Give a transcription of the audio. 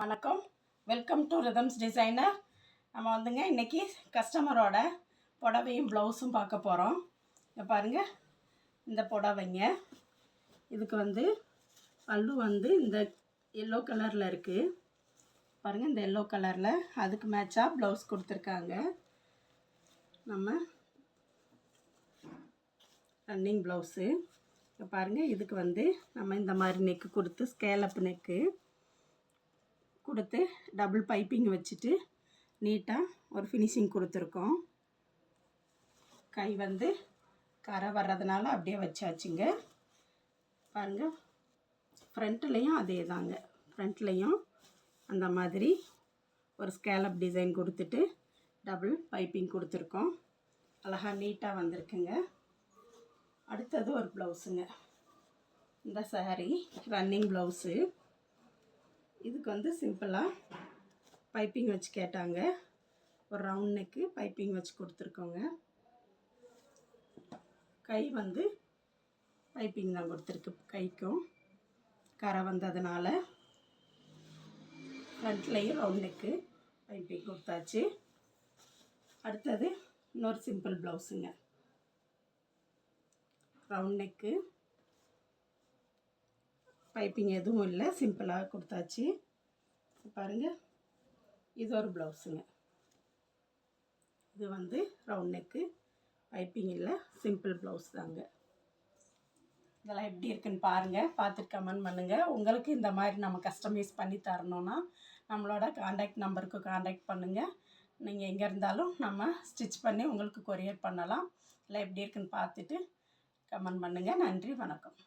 வணக்கம், welcome to rhythms designer. நம்ம வந்துங்க இன்றைக்கி கஸ்டமரோட புடவையும் ப்ளவுஸும் பார்க்க போகிறோம். இங்கே பாருங்கள், இந்த புடவைங்க. இதுக்கு வந்து பல்லு வந்து இந்த எல்லோ கலரில் இருக்குது. பாருங்கள், இந்த எல்லோ கலரில் அதுக்கு மேட்சாக ப்ளவுஸ் கொடுத்துருக்காங்க. நம்ம ரன்னிங் ப்ளவுஸு. இப்போ பாருங்கள், இதுக்கு வந்து நம்ம இந்த மாதிரி நெக்கு கொடுத்து ஸ்கேலப் நெக்கு கொடுத்து டபுள் பைப்பிங் வச்சுட்டு நீட்டாக ஒரு ஃபினிஷிங் கொடுத்துருக்கோம். கை வந்து கரை வர்றதுனால அப்படியே வச்சாச்சுங்க. பாருங்கள், ஃப்ரண்ட்லேயும் அதே தாங்க. ஃப்ரண்ட்லேயும் அந்த மாதிரி ஒரு ஸ்கேலப் டிசைன் கொடுத்துட்டு டபுள் பைப்பிங் கொடுத்துருக்கோம். அழகாக நீட்டாக வந்திருக்குங்க. அடுத்தது ஒரு ப்ளவுஸுங்க. இந்த சாரீ ரன்னிங் ப்ளவுஸு. இதுக்கு வந்து சிம்பிளாக பைப்பிங் வச்சு கேட்டாங்க. ஒரு ரவுண்ட் நெக்கு பைப்பிங் வச்சு கொடுத்துருக்கோங்க. கை வந்து பைப்பிங் தான் கொடுத்துருக்கு. கைக்கும் கரை வந்ததுனால ஃப்ரண்ட்லேயும் ரவுண்ட் நெக்கு பைப்பிங் கொடுத்தாச்சு. அடுத்தது இன்னொரு சிம்பிள் ப்ளவுஸுங்க. ரவுண்ட் நெக்கு பைப்பிங் எதுவும் இல்லை, சிம்பிளாக கொடுத்தாச்சு. பாருங்கள், இது ஒரு ப்ளவுஸுங்க. இது வந்து ரவுண்ட் நெக்கு பைப்பிங் இல்லை, சிம்பிள் ப்ளவுஸ் தாங்க. இதெல்லாம் எப்படி இருக்குன்னு பாருங்கள், பார்த்துட்டு கமெண்ட் பண்ணுங்கள். உங்களுக்கு இந்த மாதிரி நம்ம கஸ்டமைஸ் பண்ணி தரணுன்னா நம்மளோட காண்டாக்ட் நம்பருக்கு காண்டாக்ட் பண்ணுங்கள். நீங்கள் எங்கே இருந்தாலும் நம்ம ஸ்டிச் பண்ணி உங்களுக்கு கொரியர் பண்ணலாம். இல்லை எப்படி இருக்குன்னு பார்த்துட்டு கமெண்ட் பண்ணுங்கள். நன்றி, வணக்கம்.